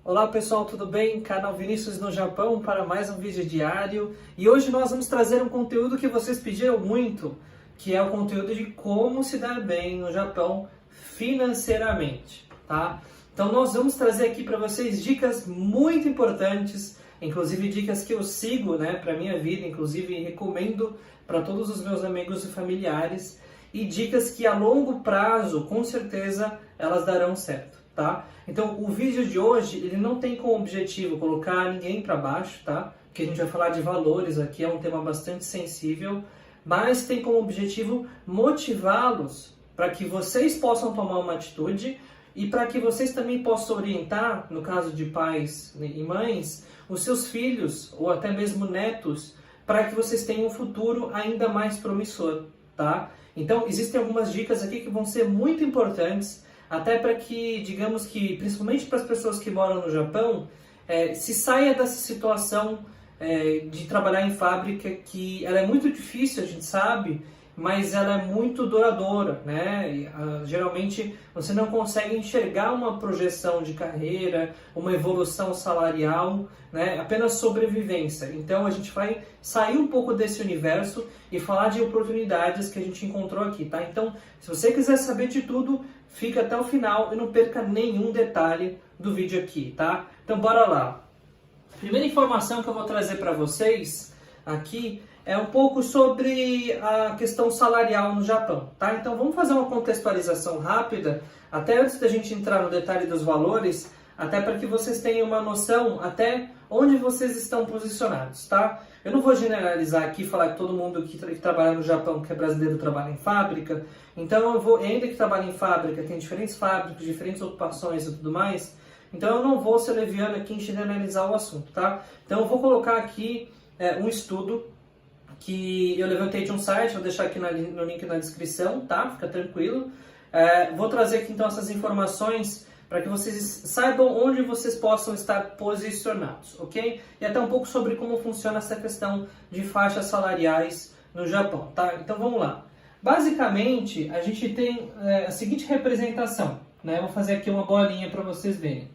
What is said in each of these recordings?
Olá pessoal, tudo bem? Canal Vinícius no Japão para mais um vídeo diário. E hoje nós vamos trazer um conteúdo que vocês pediram muito, que é o conteúdo de como se dar bem no Japão financeiramente, tá? Então nós vamos trazer aqui para vocês dicas muito importantes, inclusive dicas que eu sigo, né, para minha vida, inclusive recomendo para todos os meus amigos e familiares, e dicas que a longo prazo, com certeza, elas darão certo, tá? Então, o vídeo de hoje, ele não tem como objetivo colocar ninguém para baixo, tá? Porque a gente vai falar de valores aqui, é um tema bastante sensível, mas tem como objetivo motivá-los para que vocês possam tomar uma atitude e para que vocês também possam orientar, no caso de pais e mães, os seus filhos ou até mesmo netos, para que vocês tenham um futuro ainda mais promissor, tá? Então, existem algumas dicas aqui que vão ser muito importantes, até para que, digamos que, principalmente para as pessoas que moram no Japão, se saia dessa situação de trabalhar em fábrica, que ela é muito difícil, a gente sabe, mas ela é muito duradoura, né? Geralmente você não consegue enxergar uma projeção de carreira, uma evolução salarial, né? Apenas sobrevivência. Então a gente vai sair um pouco desse universo e falar de oportunidades que a gente encontrou aqui, tá? Então, se você quiser saber de tudo, fica até o final e não perca nenhum detalhe do vídeo aqui, tá? Então bora lá. Primeira informação que eu vou trazer para vocês aqui é um pouco sobre a questão salarial no Japão, tá? Então vamos fazer uma contextualização rápida, até antes da gente entrar no detalhe dos valores, até para que vocês tenham uma noção até onde vocês estão posicionados, tá? Eu não vou generalizar aqui, falar que todo mundo que trabalha no Japão, que é brasileiro, trabalha em fábrica. Então eu vou, ainda que trabalhe em fábrica, tem diferentes fábricas, diferentes ocupações e tudo mais. Então eu não vou ser leviano aqui em generalizar o assunto, tá? Então eu vou colocar aqui um estudo que eu levantei de um site, vou deixar aqui no link na descrição, tá? Fica tranquilo. Vou trazer aqui então essas informações para que vocês saibam onde vocês possam estar posicionados, ok? E até um pouco sobre como funciona essa questão de faixas salariais no Japão, tá? Então vamos lá. Basicamente, a gente tem a seguinte representação, né? Eu vou fazer aqui uma bolinha para vocês verem.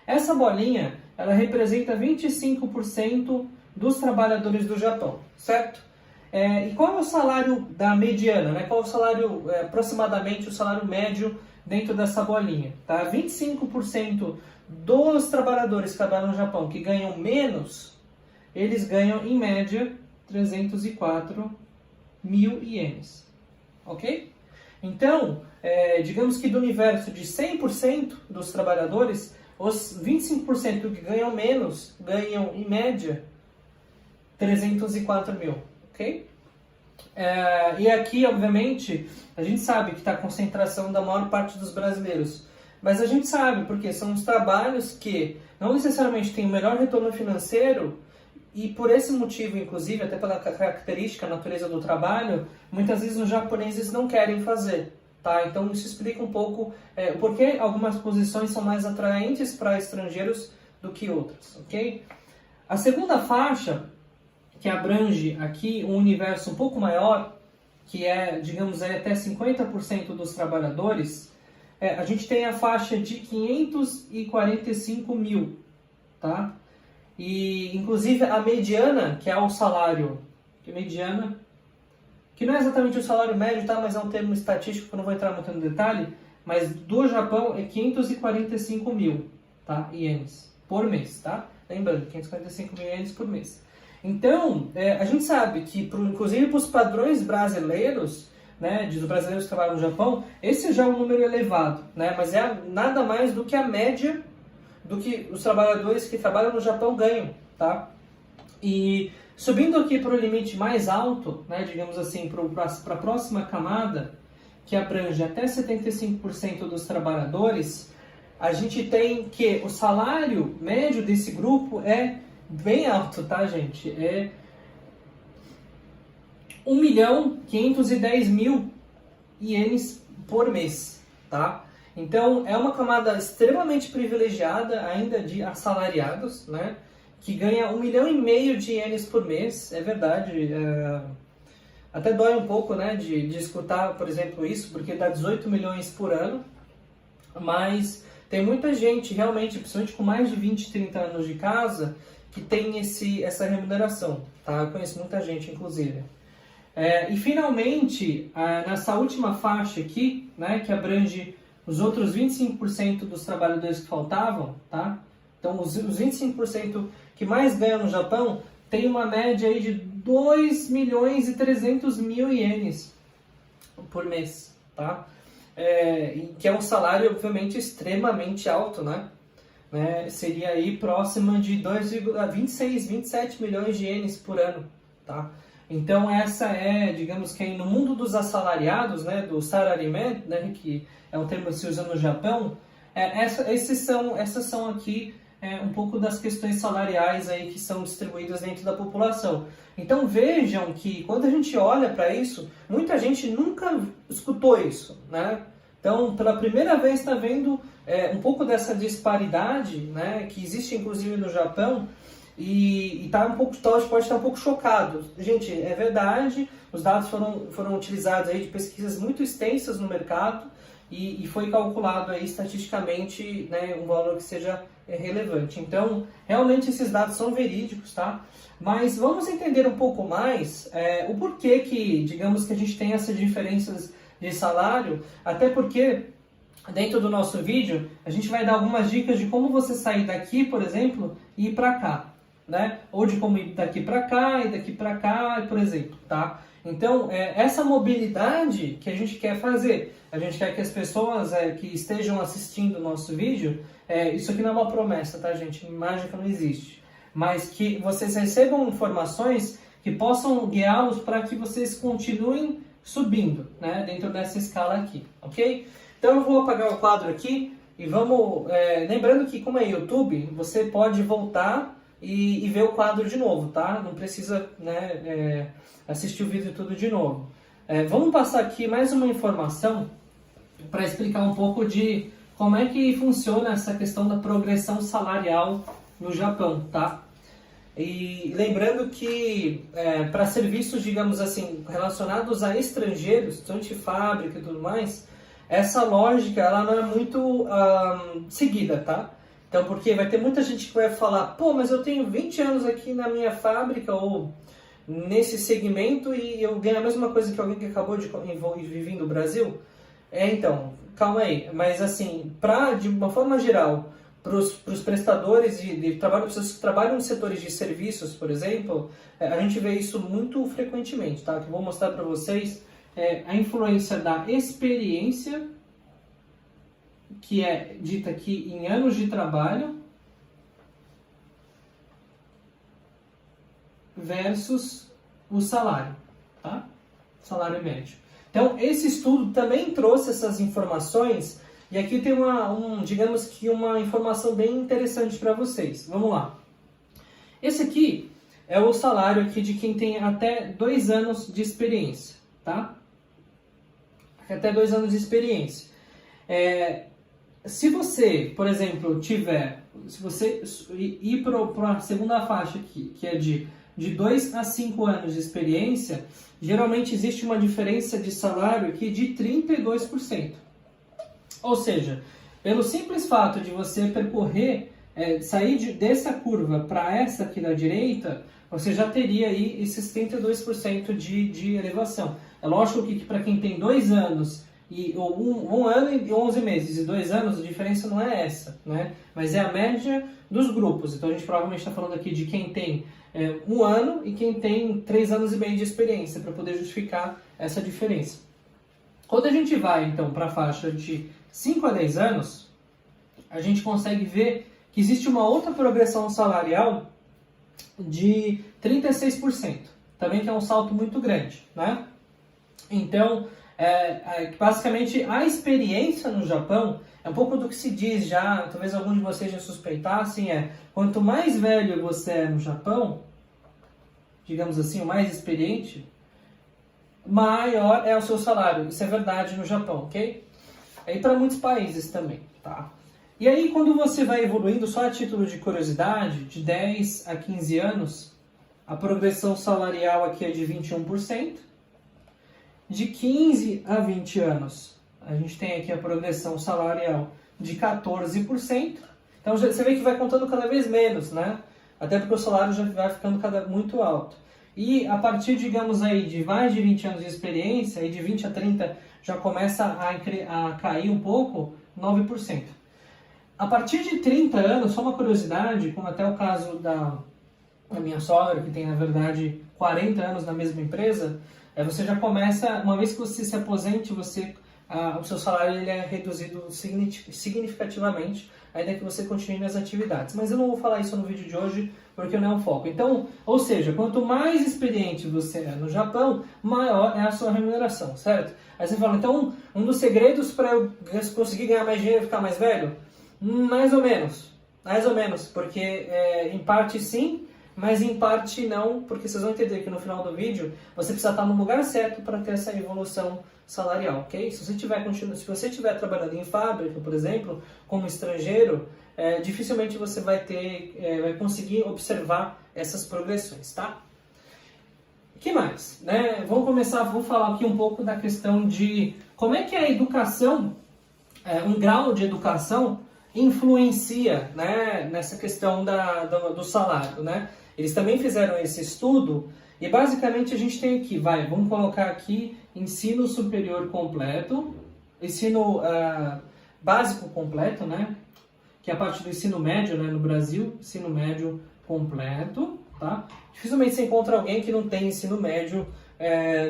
Essa bolinha, ela representa 25% dos trabalhadores do Japão, certo? E qual é o salário da mediana, né? Qual é o salário, aproximadamente o salário médio dentro dessa bolinha, tá? 25% dos trabalhadores que trabalham no Japão que ganham menos, eles ganham em média 304 mil ienes, ok? Então, digamos que do universo de 100% dos trabalhadores, os 25% que ganham menos ganham em média 304 mil, ok? E aqui, obviamente, a gente sabe que está a concentração da maior parte dos brasileiros. Mas a gente sabe, porque são os trabalhos que não necessariamente têm o melhor retorno financeiro e por esse motivo, inclusive, até pela característica, a natureza do trabalho, muitas vezes os japoneses não querem fazer. Tá? Então isso explica um pouco por que algumas posições são mais atraentes para estrangeiros do que outras, ok? A segunda faixa, que abrange aqui um universo um pouco maior, que é, digamos, até 50% dos trabalhadores, a gente tem a faixa de 545 mil, tá? E, inclusive, a mediana, que é o salário, que não é exatamente o salário médio, tá? Mas é um termo estatístico que eu não vou entrar muito no detalhe, mas do Japão é 545 mil, tá? Ienes por mês, tá? Lembrando, 545 mil ienes por mês. Então, a gente sabe que, inclusive para os padrões brasileiros, né, dos brasileiros que trabalham no Japão, esse já é um número elevado, né? Mas é nada mais do que a média do que os trabalhadores que trabalham no Japão ganham, tá? E subindo aqui para o limite mais alto, né, digamos assim, para a próxima camada, que abrange até 75% dos trabalhadores, a gente tem que o salário médio desse grupo é bem alto, tá, gente? É 1.510.000 ienes por mês, tá? Então, é uma camada extremamente privilegiada ainda de assalariados, né? Que ganha 1,5 milhão de ienes por mês, é verdade. Até dói um pouco, né, de escutar, por exemplo, isso, porque dá 18 milhões por ano, mas tem muita gente realmente, principalmente com mais de 20, 30 anos de casa, que tem essa remuneração, tá? Eu conheço muita gente, inclusive. E finalmente, nessa última faixa aqui, né, que abrange os outros 25% dos trabalhadores que faltavam, tá? Então, os 25% que mais ganham no Japão tem uma média aí de 2.300.000 ienes por mês, tá? Que é um salário, obviamente, extremamente alto, né? Seria aí próximo de 2,26, 27 milhões de ienes por ano, tá? Então essa digamos que no mundo dos assalariados, né, do salaryman, né, que é um termo que se usa no Japão, essas são aqui um pouco das questões salariais aí que são distribuídas dentro da população. Então vejam que quando a gente olha para isso, muita gente nunca escutou isso, né? Então, pela primeira vez está vendo um pouco dessa disparidade, né, que existe inclusive no Japão, e tá pode estar um pouco chocado. Gente, é verdade, os dados foram utilizados aí de pesquisas muito extensas no mercado e foi calculado aí estatisticamente, né, um valor que seja relevante. Então, realmente esses dados são verídicos, tá? Mas vamos entender um pouco mais o porquê que, digamos que a gente tem essas diferenças de salário, até porque dentro do nosso vídeo a gente vai dar algumas dicas de como você sair daqui, por exemplo, e ir para cá, né? Ou de como ir daqui para cá e daqui para cá, por exemplo, tá? Então, essa mobilidade que a gente quer fazer, a gente quer que as pessoas que estejam assistindo o nosso vídeo, isso aqui não é uma promessa, tá, gente? Mágica não existe. Mas que vocês recebam informações que possam guiá-los para que vocês continuem subindo, né, dentro dessa escala aqui, ok? Então eu vou apagar o quadro aqui e vamos... lembrando que como é YouTube, você pode voltar e ver o quadro de novo, tá? Não precisa, né, assistir o vídeo tudo de novo. Vamos passar aqui mais uma informação para explicar um pouco de como é que funciona essa questão da progressão salarial no Japão, tá? E lembrando que para serviços, digamos assim, relacionados a estrangeiros, tanto de fábrica e tudo mais, essa lógica ela não é muito seguida, tá? Então, porque vai ter muita gente que vai falar, pô, mas eu tenho 20 anos aqui na minha fábrica ou nesse segmento e eu ganho a mesma coisa que alguém que acabou de vir do Brasil? Então, calma aí. Mas assim, de uma forma geral, para os prestadores de trabalho, pessoas que trabalham em setores de serviços, por exemplo, a gente vê isso muito frequentemente, tá? Que eu vou mostrar para vocês a influência da experiência, que é dita aqui em anos de trabalho, versus o salário, tá? Salário médio. Então, esse estudo também trouxe essas informações. E aqui tem digamos que uma informação bem interessante para vocês. Vamos lá. Esse aqui é o salário aqui de quem tem até 2 anos de experiência, tá? Até 2 anos de experiência. Se você, por exemplo, se você ir para a segunda faixa aqui, que é de 2 a 5 anos de experiência, geralmente existe uma diferença de salário aqui de 32%. Ou seja, pelo simples fato de você percorrer, sair dessa curva para essa aqui da direita, você já teria aí esses 32% de elevação. É lógico que para quem tem 2 anos, ou 1 ano e 11 meses e 2 anos, a diferença não é essa, né? Mas é a média dos grupos. Então a gente provavelmente está falando aqui de quem tem 1 ano e quem tem 3 anos e meio de experiência, para poder justificar essa diferença. Quando a gente vai, então, para a faixa de 5 a 10 anos, a gente consegue ver que existe uma outra progressão salarial de 36%, também que é um salto muito grande, né? Então, basicamente, a experiência no Japão, é um pouco do que se diz já, talvez alguns de vocês já suspeitassem, quanto mais velho você é no Japão, digamos assim, o mais experiente, maior é o seu salário. Isso é verdade no Japão, ok? E para muitos países também, tá? E aí, quando você vai evoluindo, só a título de curiosidade, de 10 a 15 anos, a progressão salarial aqui é de 21%. De 15 a 20 anos, a gente tem aqui a progressão salarial de 14%. Então você vê que vai contando cada vez menos, né? Até porque o salário já vai ficando muito alto. E a partir, digamos aí, de mais de 20 anos de experiência, e de 20 a 30 já começa a cair um pouco, 9%. A partir de 30 anos, só uma curiosidade, como até o caso da minha sogra, que tem, na verdade, 40 anos na mesma empresa, você já começa, uma vez que você se aposente, o seu salário ele é reduzido significativamente, ainda que você continue nas atividades. Mas eu não vou falar isso no vídeo de hoje, porque não é o foco. Então, ou seja, quanto mais experiente você é no Japão, maior é a sua remuneração, certo? Aí você fala, então, um dos segredos para eu conseguir ganhar mais dinheiro e ficar mais velho? Mais ou menos, porque em parte sim, mas em parte não, porque vocês vão entender que no final do vídeo você precisa estar no lugar certo para ter essa evolução salarial, ok? Se você estiver trabalhando em fábrica, por exemplo, como estrangeiro, dificilmente você vai conseguir observar essas progressões, tá? O que mais? Né? Vamos falar aqui um pouco da questão de como é que a educação, um grau de educação influencia, né, nessa questão do salário, né? Eles também fizeram esse estudo e basicamente a gente tem aqui, vamos colocar aqui ensino superior completo, ensino básico completo, né? Que é a parte do ensino médio, né, no Brasil, ensino médio completo, tá? Dificilmente você encontra alguém que não tem ensino médio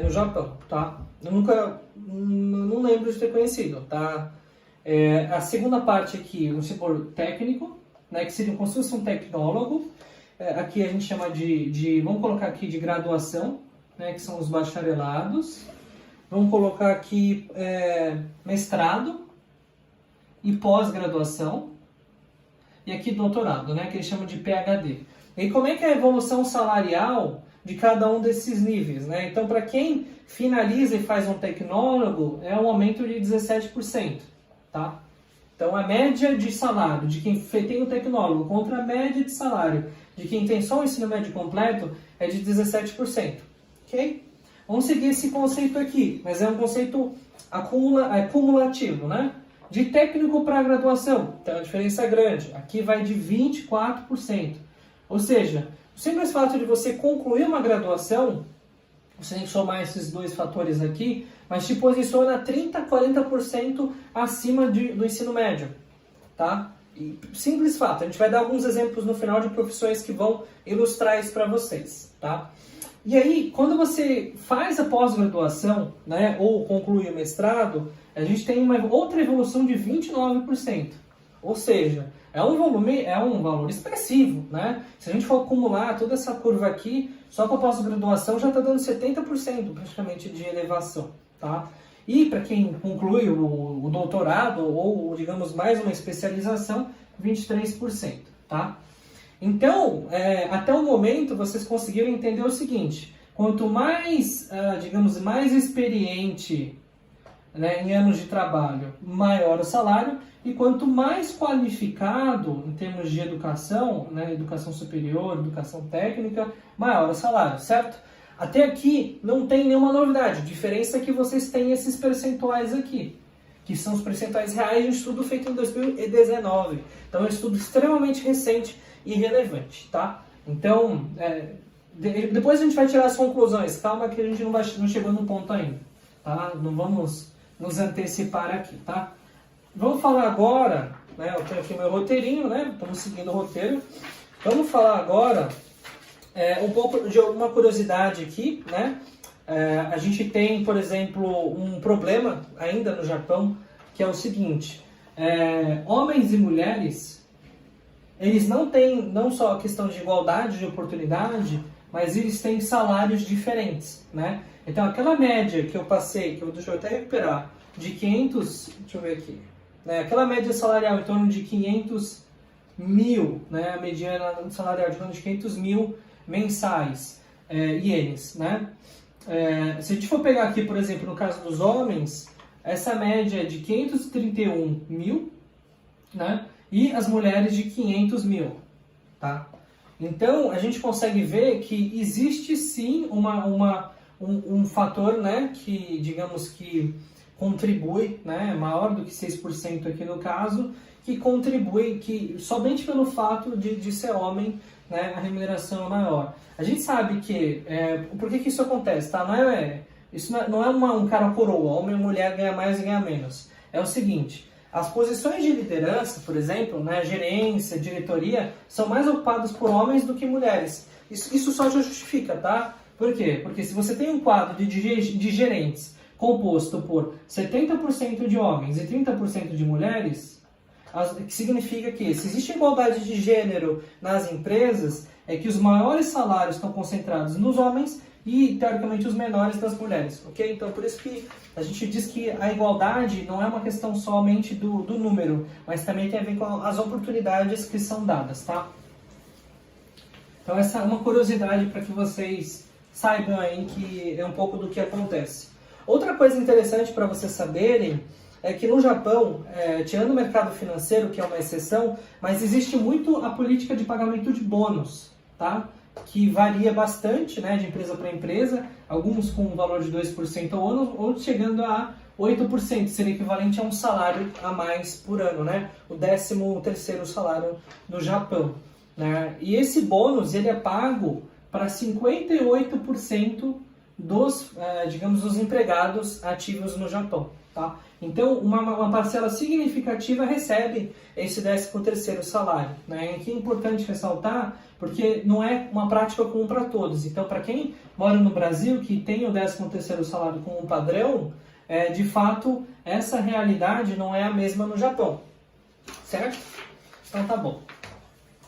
no Japão, tá? Eu não lembro de ter conhecido, tá? A segunda parte aqui, o setor técnico, né, que seria como se fosse um tecnólogo. Aqui a gente chama vamos colocar aqui de graduação, né, que são os bacharelados. Vamos colocar aqui mestrado e pós-graduação. E aqui doutorado, né, que eles chamam de PhD. E como é que é a evolução salarial de cada um desses níveis, né? Então, para quem finaliza e faz um tecnólogo, é um aumento de 17%. Tá? Então, a média de salário de quem tem o tecnólogo contra a média de salário de quem tem só o ensino médio completo é de 17%. Ok? Vamos seguir esse conceito aqui, mas é um conceito cumulativo, né? De técnico para graduação, então a diferença é grande. Aqui vai de 24%. Ou seja, o simples fato de você concluir uma graduação, você tem que somar esses dois fatores aqui, mas te posiciona 30% a 40% acima do ensino médio, tá? E, simples fato, a gente vai dar alguns exemplos no final de profissões que vão ilustrar isso para vocês, tá? E aí, quando você faz a pós-graduação, né, ou conclui o mestrado, a gente tem uma outra evolução de 29%. Ou seja, é um valor expressivo, né? Se a gente for acumular toda essa curva aqui, só com a pós-graduação já está dando 70% praticamente de elevação, tá? E para quem conclui o doutorado ou, digamos, mais uma especialização, 23%, tá? Então, até o momento, vocês conseguiram entender o seguinte: quanto mais, digamos, mais experiente, né, em anos de trabalho, maior o salário, e quanto mais qualificado em termos de educação, né, educação superior, educação técnica, maior o salário, certo? Até aqui não tem nenhuma novidade, a diferença é que vocês têm esses percentuais aqui, que são os percentuais reais de um estudo feito em 2019. Então é um estudo extremamente recente e relevante, tá? Então, depois a gente vai tirar as conclusões, calma que a gente não chegou num ponto ainda, tá? Não vamos nos antecipar aqui, tá? Vamos falar agora, né? Eu tenho aqui meu roteirinho, né? Estamos seguindo o roteiro. Vamos falar agora um pouco de alguma curiosidade aqui, né? A gente tem, por exemplo, um problema ainda no Japão, que é o seguinte: homens e mulheres, eles não têm não só a questão de igualdade de oportunidade, mas eles têm salários diferentes, né? Então, aquela média que eu passei, deixa eu até recuperar, de 500, deixa eu ver aqui, né? Aquela média salarial em torno de 500 mil, né? A mediana salarial de torno de 500 mil mensais, ienes, né? Se a gente for pegar aqui, por exemplo, no caso dos homens, essa média é de 531 mil, né? E as mulheres de 500 mil, tá? Então, a gente consegue ver que existe sim um fator, né, que, digamos que contribui, né, maior do que 6% aqui no caso, que contribui, que somente pelo fato de ser homem, né, a remuneração é maior. A gente sabe que, por que isso acontece, tá? Isso não é um cara coroa, homem ou mulher ganha mais e ganha menos. É o seguinte, as posições de liderança, por exemplo, né, gerência, diretoria, são mais ocupadas por homens do que mulheres. Isso só justifica, tá? Por quê? Porque se você tem um quadro de gerentes composto por 70% de homens e 30% de mulheres, que significa que se existe igualdade de gênero nas empresas, é que os maiores salários estão concentrados nos homens e, teoricamente, os menores das mulheres, ok? Então, por isso que a gente diz que a igualdade não é uma questão somente do número, mas também tem a ver com as oportunidades que são dadas, tá? Então, essa é uma curiosidade para que vocês saibam aí que é um pouco do que acontece. Outra coisa interessante para vocês saberem é que no Japão, tirando o mercado financeiro, que é uma exceção, mas existe muito a política de pagamento de bônus, tá? Que varia bastante, né, de empresa para empresa, alguns com um valor de 2% ao ano, ou chegando a 8%, seria equivalente a um salário a mais por ano, né? O 13º salário do Japão, né? E esse bônus, ele é pago para 58% dos, digamos, dos empregados ativos no Japão, tá? Então, uma parcela significativa recebe esse 13º salário, né? E que é importante ressaltar, porque não é uma prática comum para todos. Então, para quem mora no Brasil, que tem o 13º salário como um padrão, de fato, essa realidade não é a mesma no Japão, certo? Então, tá bom.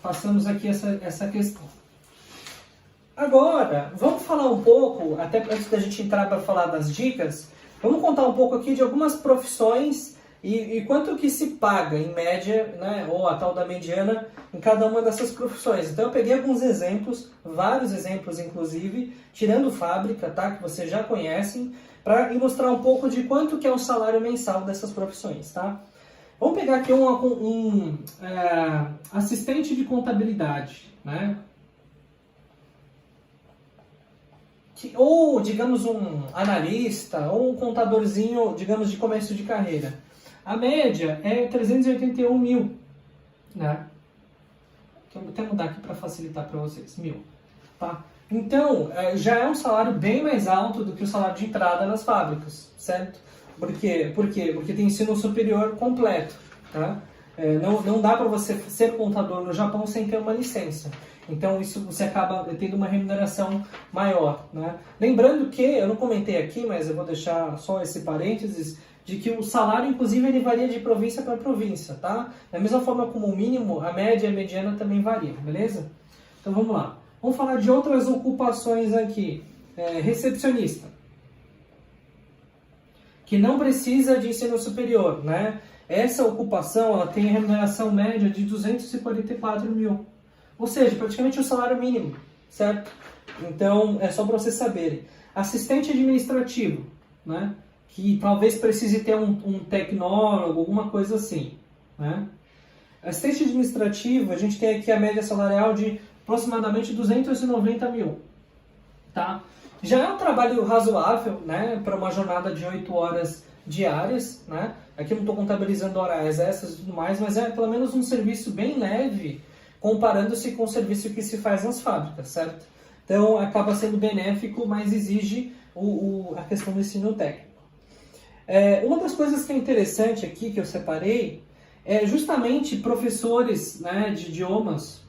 Passamos aqui essa questão. Agora, vamos falar um pouco, até antes da gente entrar para falar das dicas, vamos contar um pouco aqui de algumas profissões e quanto que se paga em média, né, ou a tal da mediana, em cada uma dessas profissões. Então eu peguei alguns exemplos, vários exemplos inclusive, tirando fábrica, tá, que vocês já conhecem, para ilustrar um pouco de quanto que é o salário mensal dessas profissões, tá? Vamos pegar aqui um assistente de contabilidade, né? Ou, digamos, um analista, ou um contadorzinho, digamos, de começo de carreira. A média é 381 mil, né? Vou até mudar aqui para facilitar para vocês, 1.000, tá? Então, já é um salário bem mais alto do que o salário de entrada nas fábricas, certo? Por quê? Porque tem ensino superior completo, tá? Não dá para você ser contador no Japão sem ter uma licença. Então, isso você acaba tendo uma remuneração maior, né? Lembrando que, eu não comentei aqui, mas eu vou deixar só esse parênteses, de que o salário, inclusive, ele varia de província para província, tá? Da mesma forma como o mínimo, a média e a mediana também variam, beleza? Então, vamos lá. Vamos falar de outras ocupações aqui. Recepcionista, que não precisa de ensino superior, né? Essa ocupação, ela tem a remuneração média de 244 mil. Ou seja, praticamente o salário mínimo, certo? Então, é só para vocês saberem. Assistente administrativo, né? Que talvez precise ter um tecnólogo, alguma coisa assim, né? Assistente administrativo, a gente tem aqui a média salarial de aproximadamente 290 mil, tá? Já é um trabalho razoável, né? Para uma jornada de 8 horas diárias, né? Aqui eu não estou contabilizando horas extras e tudo mais, mas é pelo menos um serviço bem leve, comparando-se com o serviço que se faz nas fábricas, certo? Então, acaba sendo benéfico, mas exige a questão do ensino técnico. Uma das coisas que é interessante aqui, que eu separei, é justamente professores, né, de idiomas,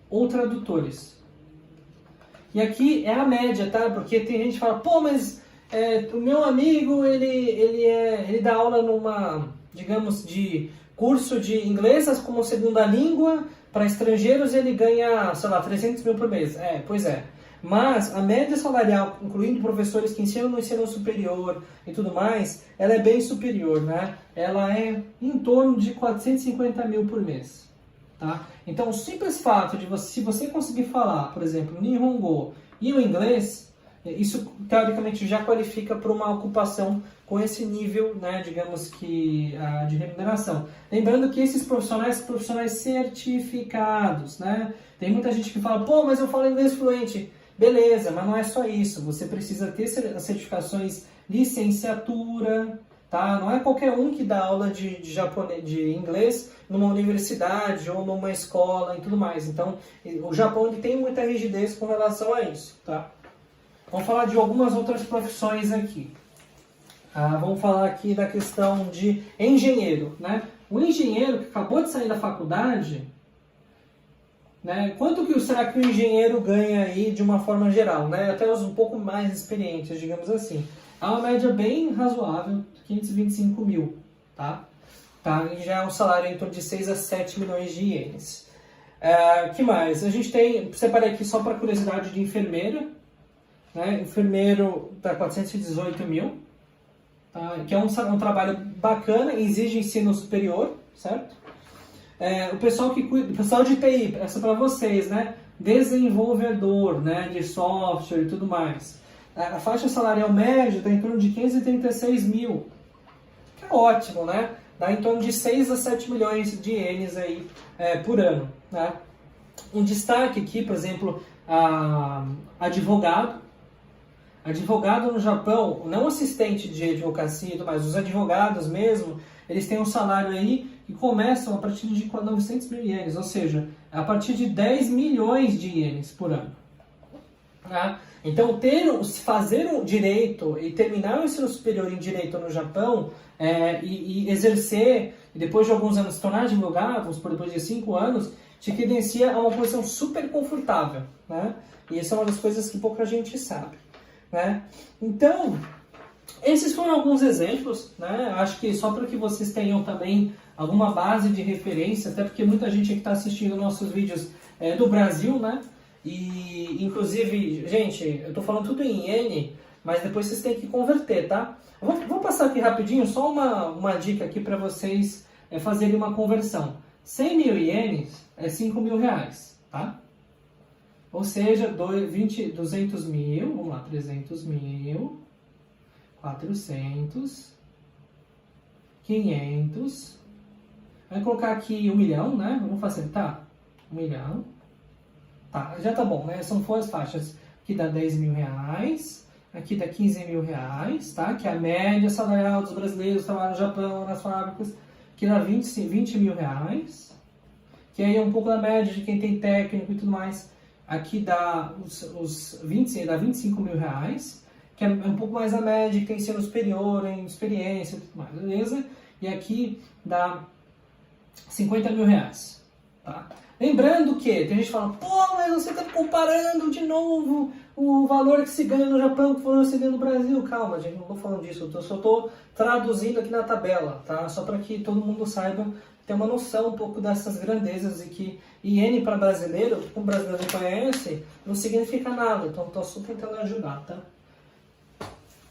ou tradutores. E aqui é a média, tá? Porque tem gente que fala, pô, mas o meu amigo, ele dá aula numa, digamos, de curso de inglês como segunda língua, para estrangeiros ele ganha, sei lá, 300 mil por mês. Pois é. Mas a média salarial, incluindo professores que ensinam no ensino superior e tudo mais, ela é bem superior, né? Ela é em torno de 450 mil por mês, tá? Então, o simples fato de se você conseguir falar, por exemplo, o Nihongo e o inglês, isso teoricamente já qualifica para uma ocupação com esse nível, né, digamos que de remuneração. Lembrando que esses profissionais são profissionais certificados, né? Tem muita gente que fala, pô, mas eu falo inglês fluente. Beleza, mas não é só isso. Você precisa ter as certificações licenciatura, tá? Não é qualquer um que dá aula de inglês numa universidade ou numa escola e tudo mais. Então, o Japão ele tem muita rigidez com relação a isso, tá? Vamos falar de algumas outras profissões aqui. Vamos falar aqui da questão de engenheiro, né? O engenheiro que acabou de sair da faculdade, né? Quanto que será que o engenheiro ganha aí de uma forma geral, né? Até os um pouco mais experientes, digamos assim. É uma média bem razoável, 525 mil, tá? Já é um salário em torno de 6 a 7 milhões de ienes. Que mais? A gente tem, separei aqui só para curiosidade de enfermeira, né? Enfermeiro dá 418 mil, tá? Que é um trabalho bacana, exige ensino superior, certo? O pessoal que cuida, o pessoal de TI, essa para vocês, né? Desenvolvedor, né? De software e tudo mais. A faixa salarial média está em torno de 536 mil, que é ótimo, né? Dá em torno de 6 a 7 milhões de ienes aí, por ano, né? Um destaque aqui, por exemplo, advogado. Advogado no Japão, não assistente de advocacia e tudo mais, os advogados mesmo, eles têm um salário aí que começam a partir de 900 mil ienes, ou seja, a partir de 10 milhões de ienes por ano. Tá? Então, fazer o direito e terminar o ensino superior em direito no Japão e exercer, e depois de alguns anos se tornar advogado, depois de 5 anos, te credencia a uma posição super confortável. Né? E essa é uma das coisas que pouca gente sabe. Né? Então, esses foram alguns exemplos, né? Acho que só para que vocês tenham também alguma base de referência, até porque muita gente que está assistindo nossos vídeos é do Brasil, né? E, inclusive, gente, eu estou falando tudo em iene, mas depois vocês têm que converter, tá? Vou passar aqui rapidinho, só uma dica aqui para vocês fazerem uma conversão. 100 mil ienes é 5 mil reais, tá? Ou seja, 200 mil, vamos lá, 300 mil, 400, 500, vai colocar aqui 1 milhão, né? Vamos facilitar? 1 milhão. Tá, já tá bom, né? São as faixas. Aqui dá 10 mil reais, aqui dá 15 mil reais, tá? Que é a média salarial dos brasileiros que trabalham no Japão, nas fábricas. Aqui dá 20 mil reais, que aí é um pouco da média de quem tem técnico e tudo mais. Aqui dá dá 25 mil reais, que é um pouco mais a média, que tem ensino superior, em experiência e tudo mais, beleza? E aqui dá 50 mil reais, tá? Lembrando que tem gente falando, pô, mas você está comparando de novo o valor que se ganha no Japão com o valor que se ganha no Brasil. Calma, gente, não estou falando disso, eu só estou traduzindo aqui na tabela, tá? Só para que todo mundo saiba, ter uma noção um pouco dessas grandezas e que iene para brasileiro, como o brasileiro não conhece, não significa nada. Então, estou só tentando ajudar, tá?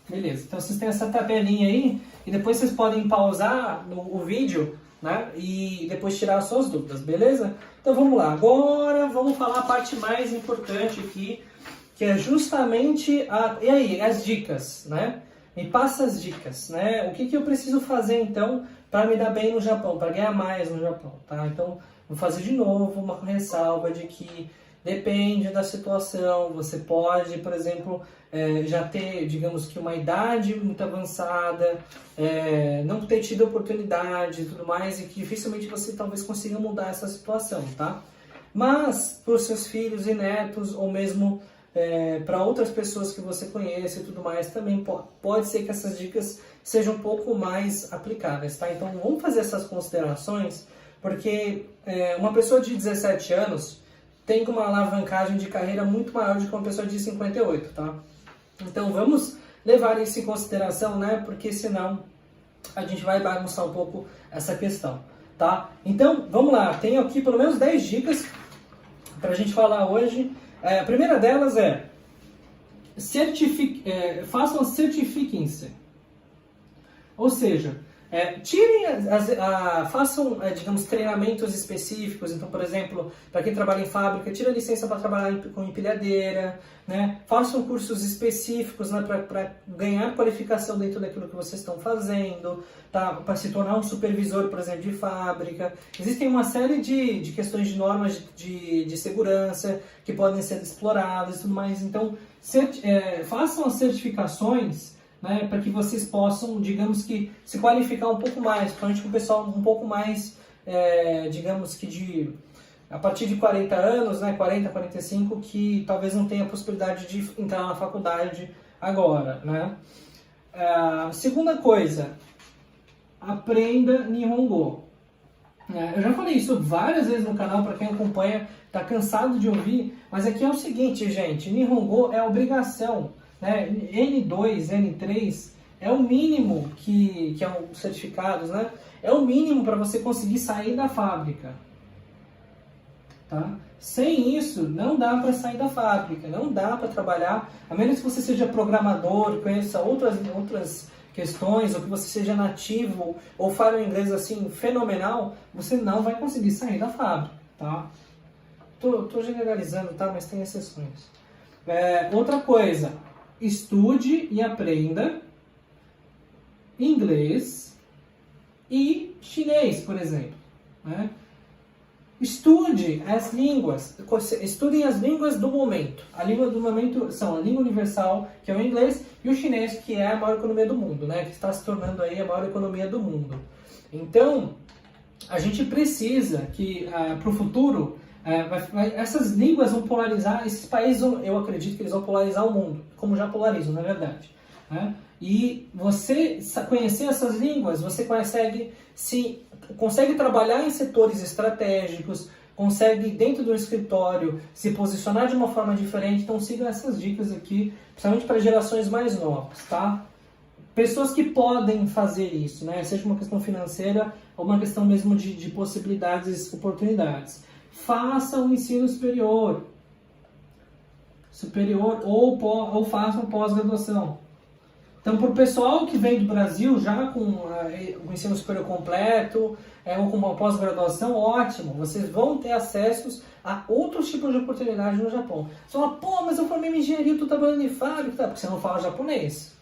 Beleza, então vocês têm essa tabelinha aí e depois vocês podem pausar o vídeo, né? E depois tirar as suas dúvidas, beleza? Então vamos lá, agora vamos falar a parte mais importante aqui, que é justamente e aí, as dicas, né? Me passa as dicas, né? O que eu preciso fazer então para me dar bem no Japão, para ganhar mais no Japão, tá? Então, vou fazer de novo uma ressalva de que depende da situação. Você pode, por exemplo, já ter, digamos que uma idade muito avançada, não ter tido oportunidade e tudo mais, e que dificilmente você talvez consiga mudar essa situação, tá? Mas, para os seus filhos e netos, ou mesmo para outras pessoas que você conhece e tudo mais, também pode ser que essas dicas sejam um pouco mais aplicáveis, tá? Então, vamos fazer essas considerações, porque uma pessoa de 17 anos tem uma alavancagem de carreira muito maior do que uma pessoa de 58, tá? Então, vamos levar isso em consideração, né? Porque senão a gente vai bagunçar um pouco essa questão, tá? Então, vamos lá. Tenho aqui pelo menos 10 dicas para a gente falar hoje. A primeira delas é façam certifiquem-se. Ou seja, Façam, digamos, treinamentos específicos. Então, por exemplo, para quem trabalha em fábrica, tira licença para trabalhar com empilhadeira, né? Façam cursos específicos, né, para ganhar qualificação dentro daquilo que vocês estão fazendo, tá? Para se tornar um supervisor, por exemplo, de fábrica. Existem uma série de questões de normas de segurança que podem ser exploradas e tudo mais. Então, façam as certificações, né, para que vocês possam, digamos que, se qualificar um pouco mais, principalmente com o pessoal um pouco mais, digamos que a partir de 40 anos, né, 40, 45, que talvez não tenha a possibilidade de entrar na faculdade agora, né. Segunda coisa, aprenda Nihongo. Eu já falei isso várias vezes no canal, para quem acompanha, está cansado de ouvir, mas aqui é o seguinte, gente, Nihongo é obrigação, né? N2, N3 é o mínimo que é os certificados, né? É o mínimo para você conseguir sair da fábrica, tá? Sem isso, não dá para sair da fábrica, não dá para trabalhar, a menos que você seja programador, conheça outras questões, ou que você seja nativo, ou fale um inglês assim fenomenal, você não vai conseguir sair da fábrica, tá? Tô generalizando, tá? Mas tem exceções. Outra coisa, estude e aprenda inglês e chinês, por exemplo, né? Estude as línguas, estudem as línguas do momento. A língua do momento são a língua universal, que é o inglês, e o chinês, que é a maior economia do mundo, né? Que está se tornando aí a maior economia do mundo. Então, a gente precisa que, para o futuro, essas línguas vão polarizar, esses países, eu acredito que eles vão polarizar o mundo, como já polarizam, na verdade, né? E você conhecer essas línguas, você consegue trabalhar em setores estratégicos, consegue, dentro do escritório, se posicionar de uma forma diferente. Então sigam essas dicas aqui, principalmente para gerações mais novas, tá? Pessoas que podem fazer isso, né? Seja uma questão financeira ou uma questão mesmo de possibilidades, oportunidades. Faça um ensino superior ou faça uma pós-graduação. Então, para o pessoal que vem do Brasil já com o ensino superior completo ou com uma pós-graduação, ótimo, vocês vão ter acessos a outros tipos de oportunidades no Japão. Você fala, pô, mas eu formei em engenharia, estou trabalhando em fábrica, tá? Porque você não fala japonês.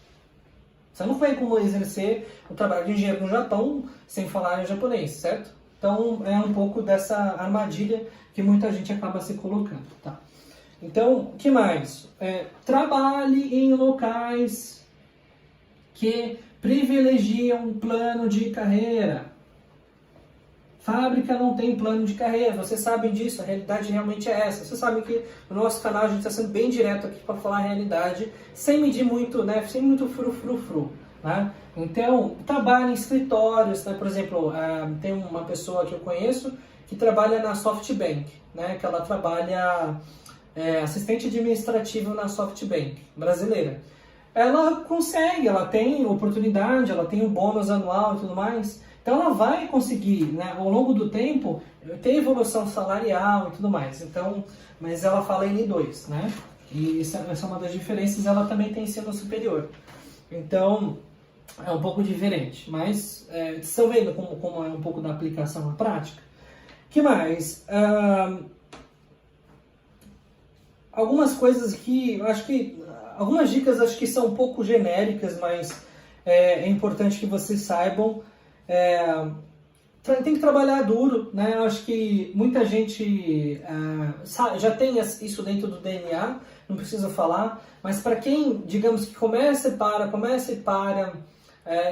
Você não vai como exercer o trabalho de engenheiro no Japão sem falar japonês, certo? Então, é um pouco dessa armadilha que muita gente acaba se colocando, tá? Então, o que mais? Trabalhe em locais que privilegiam um plano de carreira. Fábrica não tem plano de carreira, vocês sabem disso, a realidade realmente é essa. Vocês sabem que no nosso canal a gente está sendo bem direto aqui para falar a realidade, sem medir muito, né, sem muito fru, né? Então, trabalhe em escritórios, né? Por exemplo, tem uma pessoa que eu conheço que trabalha na SoftBank, né? Que ela trabalha assistente administrativo na SoftBank, brasileira. Ela consegue, ela tem oportunidade, ela tem um bônus anual e tudo mais. Então ela vai conseguir, né, ao longo do tempo, ter evolução salarial e tudo mais. Então, mas ela fala N2, né? E essa é uma das diferenças, ela também tem ensino superior. Então, é um pouco diferente. Mas, vocês estão vendo como é um pouco da aplicação na prática? O que mais? Algumas coisas que, eu acho que, algumas dicas acho que são um pouco genéricas, mas é importante que vocês saibam. Tem que trabalhar duro, né? Eu acho que muita gente já tem isso dentro do DNA, não precisa falar, mas para quem, digamos, que começa e para,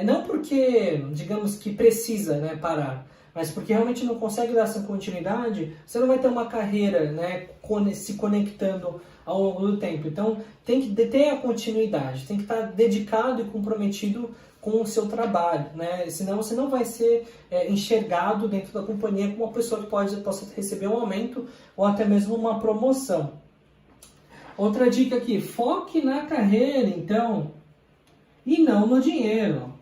não porque, digamos, que precisa, né, parar, mas porque realmente não consegue dar essa continuidade, você não vai ter uma carreira, né, se conectando ao longo do tempo. Então, tem que ter a continuidade, tem que estar dedicado e comprometido com o seu trabalho, né? Senão você não vai ser enxergado dentro da companhia como uma pessoa que possa receber um aumento ou até mesmo uma promoção. Outra dica aqui, foque na carreira, então, e não no dinheiro.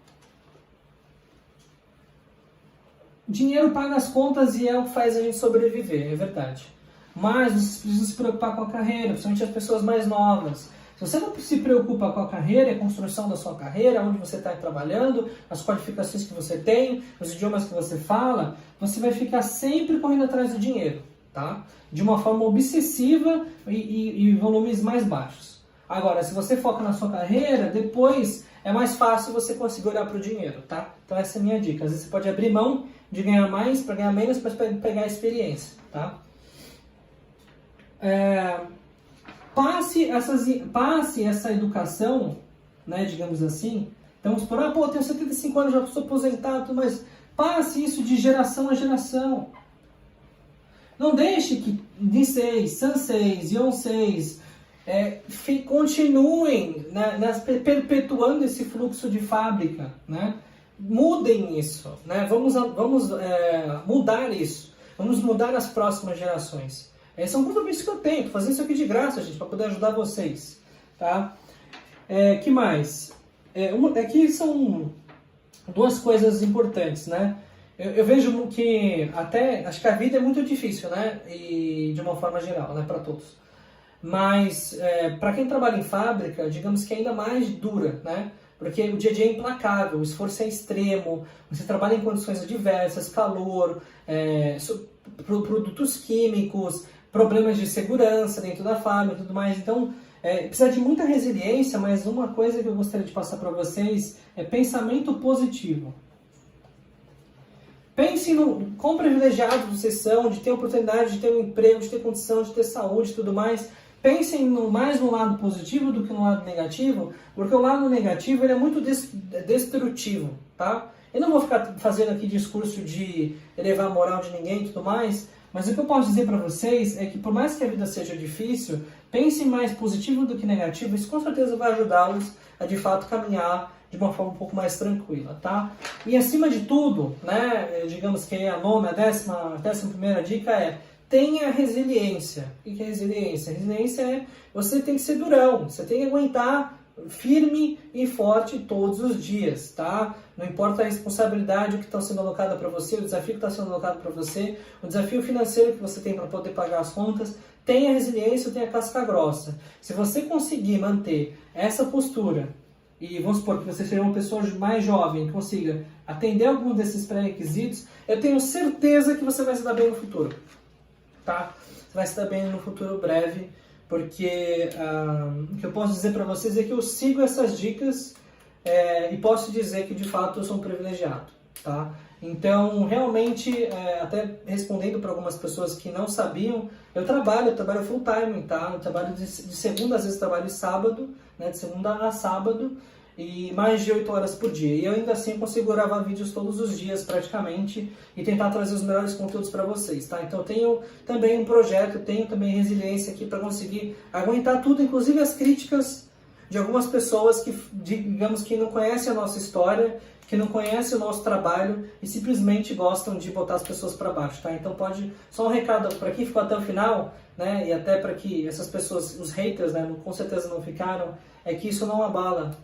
Dinheiro paga as contas e é o que faz a gente sobreviver, é verdade. Mas vocês precisam se preocupar com a carreira, principalmente as pessoas mais novas. Se você não se preocupa com a carreira, a construção da sua carreira, onde você está trabalhando, as qualificações que você tem, os idiomas que você fala, você vai ficar sempre correndo atrás do dinheiro, tá? De uma forma obsessiva e volumes mais baixos. Agora, se você foca na sua carreira, depois é mais fácil você conseguir olhar para o dinheiro, tá? Então essa é a minha dica. Às vezes você pode abrir mão de ganhar mais para ganhar menos para pegar a experiência, tá? Passe essa educação, né, digamos assim. Então, vamos supor, eu tenho 75 anos, já sou aposentado, mas passe isso de geração a geração. Não deixe que Niseis, Sanseis, Yonseis continuem, né, perpetuando esse fluxo de fábrica, né? Mudem isso, né? Vamos mudar isso. Vamos mudar as próximas gerações. Esse é um compromisso que eu tenho, tô fazendo isso aqui de graça, gente, para poder ajudar vocês, tá? Que mais? Aqui são duas coisas importantes, né? Eu vejo que acho que a vida é muito difícil, né? E de uma forma geral, né? Para todos. Mas para quem trabalha em fábrica, digamos que é ainda mais dura, né? Porque o dia a dia é implacável, o esforço é extremo, você trabalha em condições adversas, calor, produtos químicos, problemas de segurança dentro da fábrica e tudo mais. Então, precisa de muita resiliência, mas uma coisa que eu gostaria de passar para vocês é pensamento positivo. Pense no quão privilegiados vocês são de ter oportunidade de ter um emprego, de ter condição, de ter saúde e tudo mais. Pensem mais no lado positivo do que no lado negativo, porque o lado negativo ele é muito destrutivo, tá? Eu não vou ficar fazendo aqui discurso de elevar a moral de ninguém e tudo mais, mas o que eu posso dizer para vocês é que por mais que a vida seja difícil, pensem mais positivo do que negativo, isso com certeza vai ajudá-los a de fato caminhar de uma forma um pouco mais tranquila, tá? E acima de tudo, né, digamos que a nona, a décima primeira dica é: tenha resiliência. O que é resiliência? Resiliência é você tem que ser durão, você tem que aguentar firme e forte todos os dias, tá? Não importa a responsabilidade que está sendo alocada para você, o desafio que está sendo alocado para você, o desafio financeiro que você tem para poder pagar as contas, tenha resiliência, tenha casca grossa. Se você conseguir manter essa postura, e vamos supor que você seja uma pessoa mais jovem, que consiga atender algum desses pré-requisitos, eu tenho certeza que você vai se dar bem no futuro, tá? Você vai se dar bem no futuro breve, porque o que eu posso dizer para vocês é que eu sigo essas dicas e posso dizer que de fato eu sou um privilegiado, tá? Então, realmente, até respondendo para algumas pessoas que não sabiam, eu trabalho full time, tá? Eu trabalho de segunda, às vezes trabalho sábado, né? De segunda a sábado, e mais de 8 horas por dia. E eu ainda assim consigo gravar vídeos todos os dias praticamente e tentar trazer os melhores conteúdos para vocês, tá? Então eu tenho também um projeto, tenho também resiliência aqui para conseguir aguentar tudo, inclusive as críticas de algumas pessoas que, digamos, que não conhecem a nossa história, que não conhecem o nosso trabalho e simplesmente gostam de botar as pessoas para baixo, tá? Então só um recado para quem ficou até o final, né? E até para que essas pessoas, os haters, né, com certeza não ficaram, é que isso não abala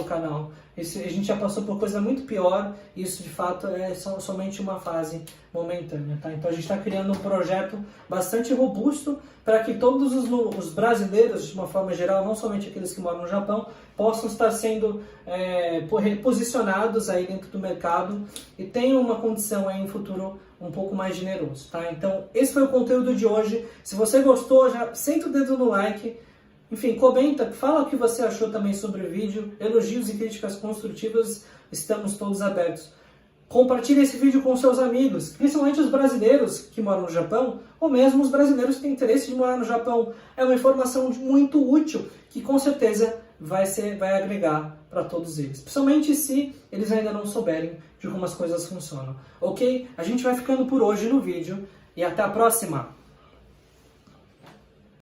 o canal. A gente já passou por coisa muito pior, e isso de fato é somente uma fase momentânea, tá? Então a gente está criando um projeto bastante robusto para que todos os brasileiros, de uma forma geral, não somente aqueles que moram no Japão, possam estar sendo reposicionados aí dentro do mercado e tenham uma condição aí em futuro um pouco mais generoso, tá? Então esse foi o conteúdo de hoje. Se você gostou, já senta o dedo no like. Enfim, comenta, fala o que você achou também sobre o vídeo, elogios e críticas construtivas, estamos todos abertos. Compartilhe esse vídeo com seus amigos, principalmente os brasileiros que moram no Japão, ou mesmo os brasileiros que têm interesse de morar no Japão. É uma informação muito útil, que com certeza vai agregar para todos eles, principalmente se eles ainda não souberem de como as coisas funcionam. Ok? A gente vai ficando por hoje no vídeo, e até a próxima!